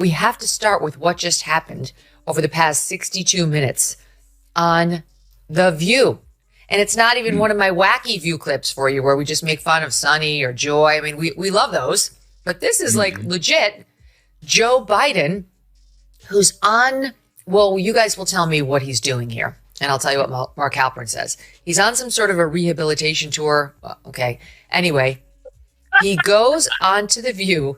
We have to start with what just happened over the past 62 minutes on The View. And it's not even one of my wacky View clips for you where we just make fun of Sunny or Joy. I mean, we love those. But this is like legit Joe Biden, who's on, well, you guys will tell me what he's doing here. And I'll tell you what Mark Halperin says. He's on some sort of a rehabilitation tour. Okay. Anyway, he goes on to The View,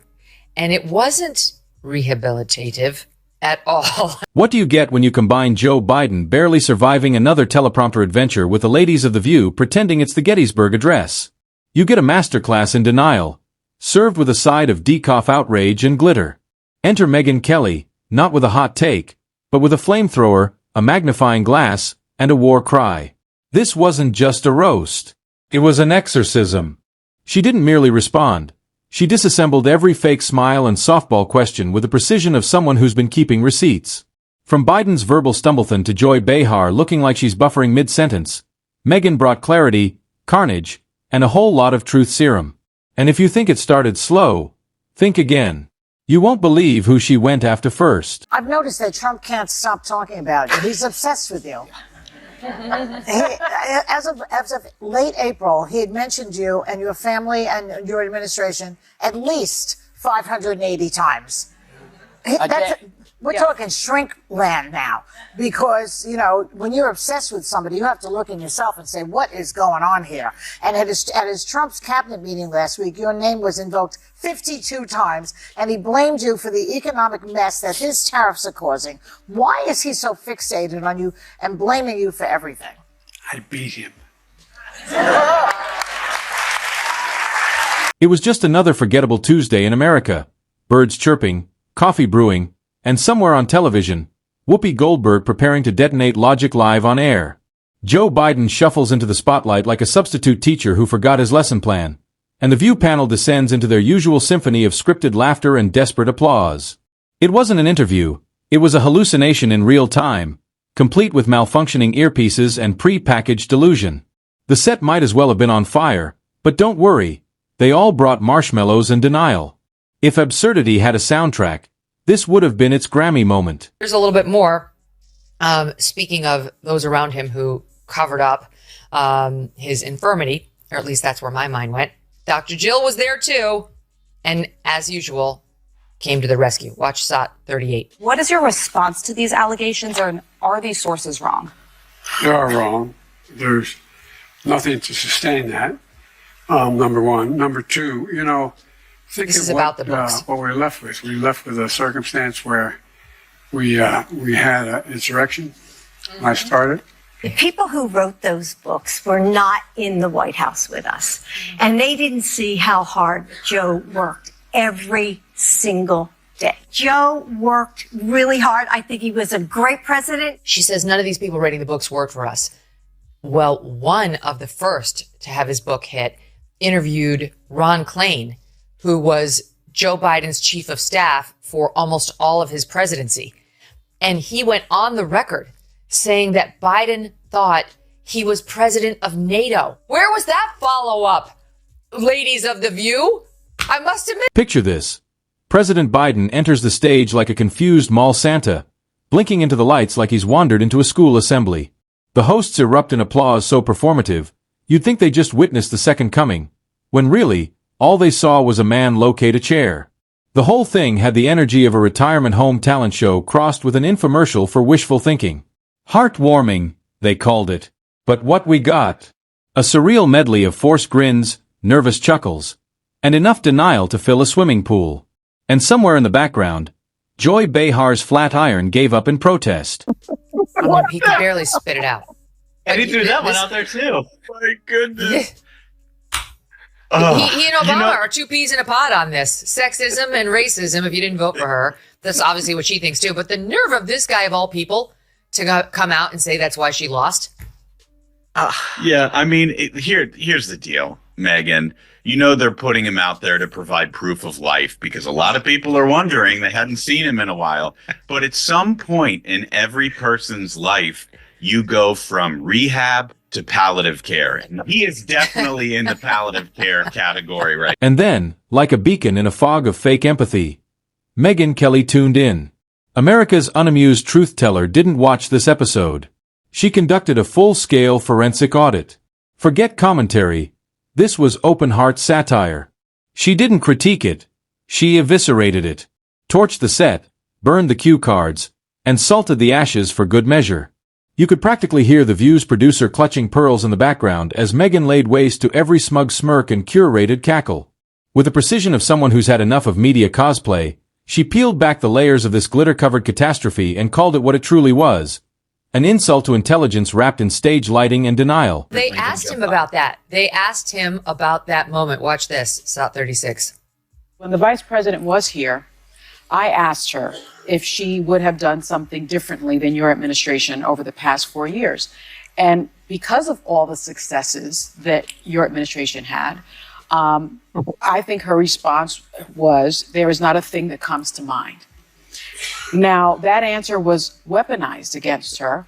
and it wasn't rehabilitative at all. What do you get when you combine Joe Biden barely surviving another teleprompter adventure with the ladies of The View pretending it's the Gettysburg Address? You get a masterclass in denial, served with a side of decoff outrage and glitter. Enter Megyn Kelly, not with a hot take, but with a flamethrower, a magnifying glass, and a war cry. This wasn't just a roast. It was an exorcism. She didn't merely respond. She disassembled every fake smile and softball question with the precision of someone who's been keeping receipts. From Biden's verbal stumbleton to Joy Behar looking like she's buffering mid-sentence, Megyn brought clarity, carnage, and a whole lot of truth serum. And if you think it started slow, think again. You won't believe who she went after first. I've noticed that Trump can't stop talking about you. He's obsessed with you. As of late April, he had mentioned you and your family and your administration at least 580 times. We're talking shrink land now, because, you know, when you're obsessed with somebody, you have to look in yourself and say, what is going on here? And at his Trump's cabinet meeting last week, your name was invoked 52 times, and he blamed you for the economic mess that his tariffs are causing. Why is he so fixated on you and blaming you for everything? I beat him. It was just another forgettable Tuesday in America. Birds chirping, coffee brewing, and somewhere on television, Whoopi Goldberg preparing to detonate logic live on air. Joe Biden shuffles into the spotlight like a substitute teacher who forgot his lesson plan, and the View panel descends into their usual symphony of scripted laughter and desperate applause. It wasn't an interview, it was a hallucination in real time, complete with malfunctioning earpieces and pre-packaged delusion. The set might as well have been on fire, but don't worry, they all brought marshmallows and denial. If absurdity had a soundtrack, this would have been its Grammy moment. There's a little bit more. Speaking of those around him who covered up his infirmity, or at least that's where my mind went. Dr. Jill was there too, and as usual, came to the rescue. Watch SOT 38. What is your response to these allegations, or are these sources wrong? They are wrong. There's nothing to sustain that, number one. Number two, you know, think this of is about the books. What we're left with. We're left with a circumstance where we had an insurrection. I started. The people who wrote those books were not in the White House with us, and they didn't see how hard Joe worked every single day. Joe worked really hard. I think he was a great president. She says none of these people writing the books worked for us. Well, one of the first to have his book hit interviewed Ron Klain, who was Joe Biden's chief of staff for almost all of his presidency. And he went on the record saying that Biden thought he was president of NATO. Where was that follow-up, ladies of The View? I must admit. Picture this. President Biden enters the stage like a confused mall Santa, blinking into the lights like he's wandered into a school assembly. The hosts erupt in applause so performative, you'd think they just witnessed the second coming, when really, all they saw was a man locate a chair. The whole thing had the energy of a retirement home talent show crossed with an infomercial for wishful thinking. Heartwarming, they called it. But what we got? A surreal medley of forced grins, nervous chuckles, and enough denial to fill a swimming pool. And somewhere in the background, Joy Behar's flat iron gave up in protest. I mean, he could barely spit it out. And he threw that one out there too. My goodness. He and Obama are two peas in a pod on this. Sexism and racism, if you didn't vote for her. That's obviously what she thinks too. But the nerve of this guy of all people to come out and say that's why she lost. Yeah, I mean, here's the deal, Megyn. You know they're putting him out there to provide proof of life because a lot of people are wondering. They hadn't seen him in a while. But at some point in every person's life, you go from rehab to palliative care. And he is definitely in the palliative care category, right? And then, like a beacon in a fog of fake empathy, Megyn Kelly tuned in. America's unamused truth-teller didn't watch this episode. She conducted a full-scale forensic audit. Forget commentary. This was open-heart satire. She didn't critique it. She eviscerated it. Torched the set, burned the cue cards, and salted the ashes for good measure. You could practically hear The View's producer clutching pearls in the background as Megyn laid waste to every smug smirk and curated cackle. With the precision of someone who's had enough of media cosplay, she peeled back the layers of this glitter-covered catastrophe and called it what it truly was. An insult to intelligence wrapped in stage lighting and denial. They asked him about that. They asked him about that moment. Watch this, SOT 36. When the vice president was here, I asked her if she would have done something differently than your administration over the past 4 years. And because of all the successes that your administration had, I think her response was, there is not a thing that comes to mind. Now, that answer was weaponized against her.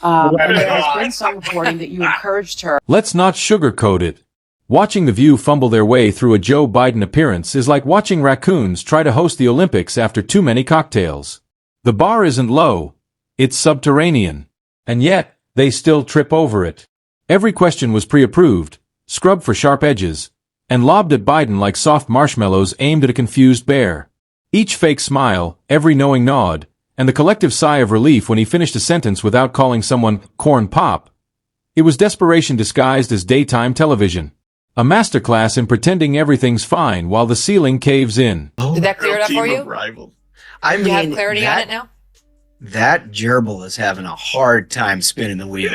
And there has been some reporting that you encouraged her. Let's not sugarcoat it. Watching The View fumble their way through a Joe Biden appearance is like watching raccoons try to host the Olympics after too many cocktails. The bar isn't low, it's subterranean. And yet, they still trip over it. Every question was pre-approved, scrubbed for sharp edges, and lobbed at Biden like soft marshmallows aimed at a confused bear. Each fake smile, every knowing nod, and the collective sigh of relief when he finished a sentence without calling someone corn pop. It was desperation disguised as daytime television. A masterclass in pretending everything's fine while the ceiling caves in. Did that clear it up for you? I mean, you have clarity on it now? That gerbil is having a hard time spinning the wheel.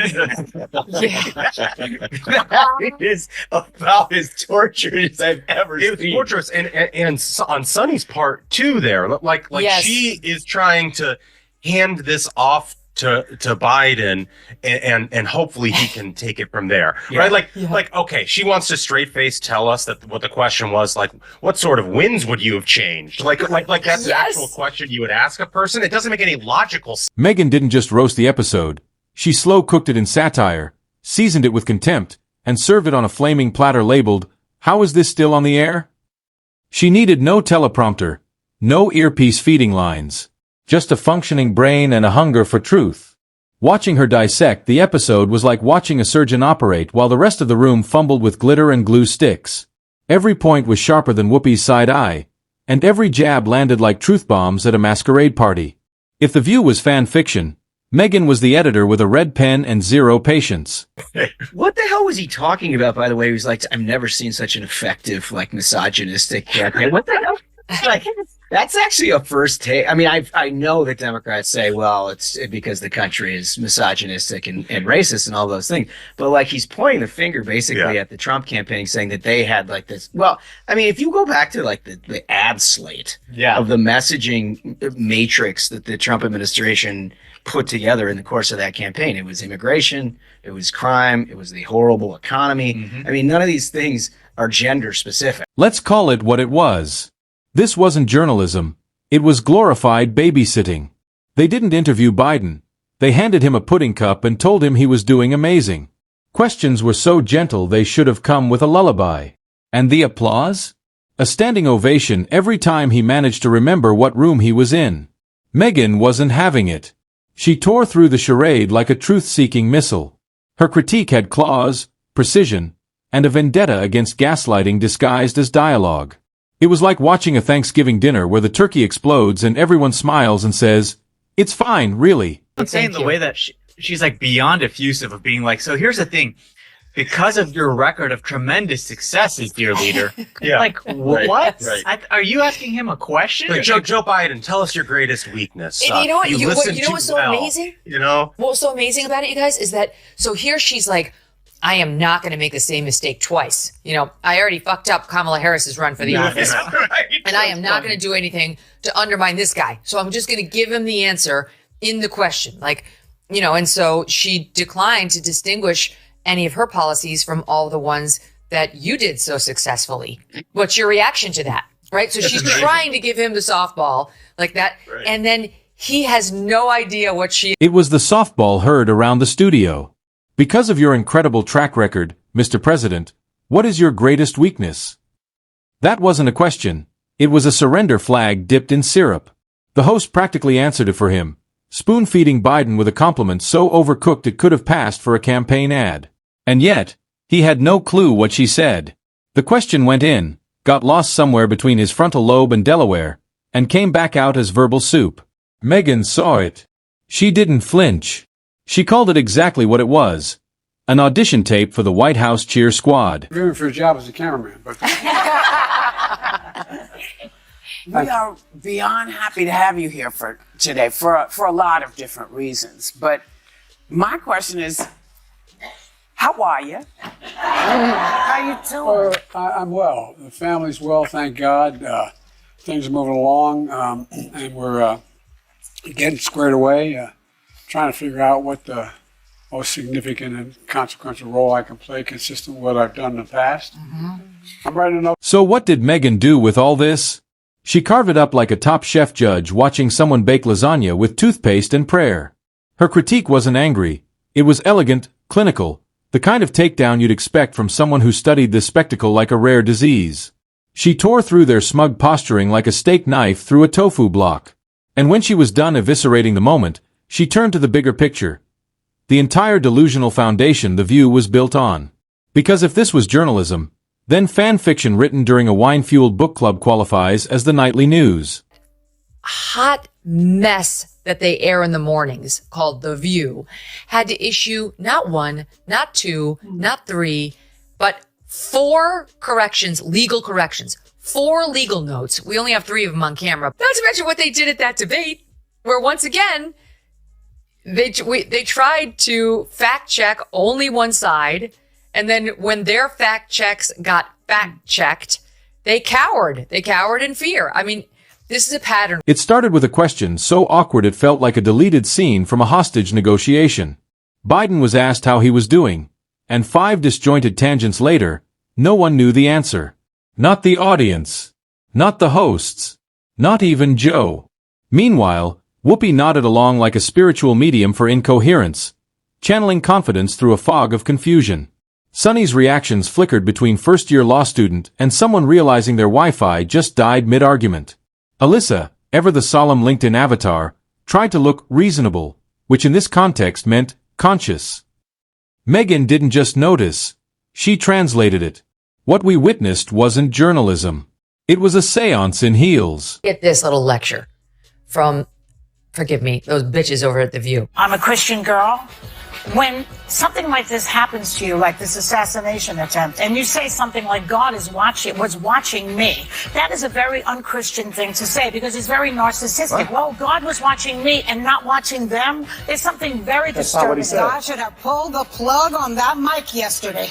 It is about as torturous as I've ever seen. It's torturous, and on Sunny's part too. There, like yes. She is trying to hand this off to Biden, and hopefully he can take it from there, right? Like okay, she wants to straight face tell us that what the question was, like, what sort of wins would you have changed? Like that's the actual question you would ask a person. It doesn't make any logical sense. Megyn didn't just roast the episode. She slow-cooked it in satire, seasoned it with contempt, and served it on a flaming platter labeled, "How is this still on the air?" She needed no teleprompter, no earpiece feeding lines. Just a functioning brain and a hunger for truth. Watching her dissect the episode was like watching a surgeon operate while the rest of the room fumbled with glitter and glue sticks. Every point was sharper than Whoopi's side eye, and every jab landed like truth bombs at a masquerade party. If The View was fan fiction, Megyn was the editor with a red pen and zero patience. What the hell was he talking about, by the way? He was like, I've never seen such an effective, like, misogynistic campaign. What the hell? Like, that's actually a first take. I mean, I know that Democrats say, well, it's because the country is misogynistic and racist and all those things. But, like, he's pointing the finger basically at the Trump campaign, saying that they had, like, this. Well, I mean, if you go back to, like, the ad slate of the messaging matrix that the Trump administration put together in the course of that campaign, it was immigration, it was crime, it was the horrible economy. Mm-hmm. I mean, none of these things are gender specific. Let's call it what it was. This wasn't journalism. It was glorified babysitting. They didn't interview Biden. They handed him a pudding cup and told him he was doing amazing. Questions were so gentle they should have come with a lullaby. And the applause? A standing ovation every time he managed to remember what room he was in. Megyn wasn't having it. She tore through the charade like a truth-seeking missile. Her critique had claws, precision, and a vendetta against gaslighting disguised as dialogue. It was like watching a Thanksgiving dinner where the turkey explodes and everyone smiles and says, "It's fine, really." I'm saying the way that she's like beyond effusive of being like, so here's the thing. Because of your record of tremendous successes, dear leader. Like, what? Right. Are you asking him a question? Like, Joe Biden, tell us your greatest weakness. And you know what? You know what's so amazing? You know? What's so amazing about it, you guys, is that, so here she's like, I am not going to make the same mistake twice. You know, I already fucked up Kamala Harris's run for the office. And I am not going to do anything to undermine this guy. So I'm just going to give him the answer in the question. Like, you know, and so she declined to distinguish any of her policies from all the ones that you did so successfully. What's your reaction to that? Right? So she's trying to give him the softball like that. Right. And then he has no idea what she... It was the softball heard around the studio. Because of your incredible track record, Mr. President, what is your greatest weakness? That wasn't a question. It was a surrender flag dipped in syrup. The host practically answered it for him, spoon-feeding Biden with a compliment so overcooked it could have passed for a campaign ad. And yet, he had no clue what she said. The question went in, got lost somewhere between his frontal lobe and Delaware, and came back out as verbal soup. Megyn saw it. She didn't flinch. She called it exactly what it was. An audition tape for the White House cheer squad. I'm going for a job as a cameraman, but we are beyond happy to have you here today for a lot of different reasons. But my question is, how are you? How you doing? I'm well. The family's well, thank God. Things are moving along, and we're getting squared away, trying to figure out what the most significant and consequential role I can play consistent with what I've done in the past. I'm writing enough. So what did Megyn do with all this? She carved it up like a top chef judge watching someone bake lasagna with toothpaste and prayer. Her critique wasn't angry. It was elegant, clinical, the kind of takedown you'd expect from someone who studied this spectacle like a rare disease. She tore through their smug posturing like a steak knife through a tofu block. And when she was done eviscerating the moment, she turned to the bigger picture. The entire delusional foundation The View was built on. Because if this was journalism, then fan fiction written during a wine-fueled book club qualifies as the nightly news. Hot mess that they air in the mornings, called The View, had to issue not one, not two, not three, but 4 corrections, legal corrections, 4 legal notes. We only have 3 of them on camera. Not to mention what they did at that debate, where once again, they tried to fact check only one side. And then when their fact checks got fact checked, they cowered. They cowered in fear. I mean, this is a pattern. It started with a question so awkward it felt like a deleted scene from a hostage negotiation. Biden was asked how he was doing, and 5 disjointed tangents later, no one knew the answer. Not the audience. Not the hosts. Not even Joe. Meanwhile, Whoopi nodded along like a spiritual medium for incoherence, channeling confidence through a fog of confusion. Sonny's reactions flickered between first-year law student and someone realizing their Wi-Fi just died mid-argument. Alyssa, ever the solemn LinkedIn avatar, tried to look reasonable, which in this context meant conscious. Megyn didn't just notice. She translated it. What we witnessed wasn't journalism. It was a seance in heels. Get this little lecture from, forgive me, those bitches over at The View. I'm a Christian girl. When something like this happens to you, like this assassination attempt, and you say something like God was watching me, that is a very unchristian thing to say because it's very narcissistic. Well, God was watching me and not watching them. There's something very disturbing. God should have pulled the plug on that mic yesterday.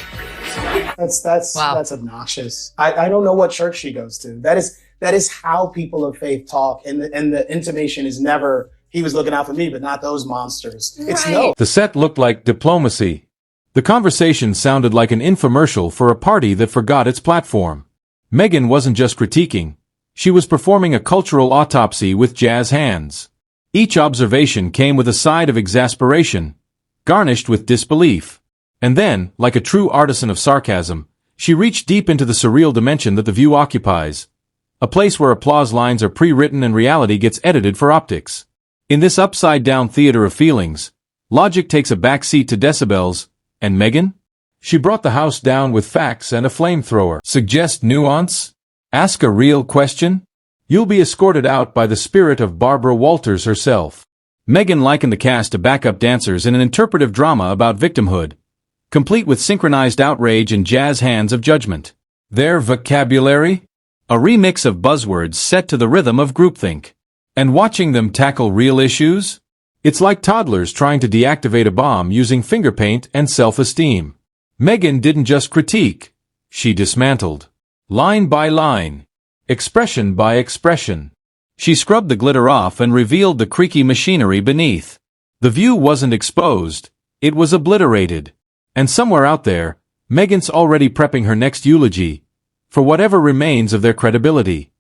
That's obnoxious. I don't know what church she goes to. That is how people of faith talk, and the intimation is never, he was looking out for me, but not those monsters. It's no. The set looked like diplomacy. The conversation sounded like an infomercial for a party that forgot its platform. Megyn wasn't just critiquing. She was performing a cultural autopsy with jazz hands. Each observation came with a side of exasperation, garnished with disbelief. And then, like a true artisan of sarcasm, she reached deep into the surreal dimension that The View occupies. A place where applause lines are pre-written and reality gets edited for optics. In this upside-down theater of feelings, logic takes a backseat to decibels, and Megyn? She brought the house down with facts and a flamethrower. Suggest nuance? Ask a real question? You'll be escorted out by the spirit of Barbara Walters herself. Megyn likened the cast to backup dancers in an interpretive drama about victimhood, complete with synchronized outrage and jazz hands of judgment. Their vocabulary? A remix of buzzwords set to the rhythm of groupthink. And watching them tackle real issues? It's like toddlers trying to deactivate a bomb using finger paint and self-esteem. Megyn didn't just critique. She dismantled. Line by line. Expression by expression. She scrubbed the glitter off and revealed the creaky machinery beneath. The View wasn't exposed. It was obliterated. And somewhere out there, Megyn's already prepping her next eulogy, for whatever remains of their credibility.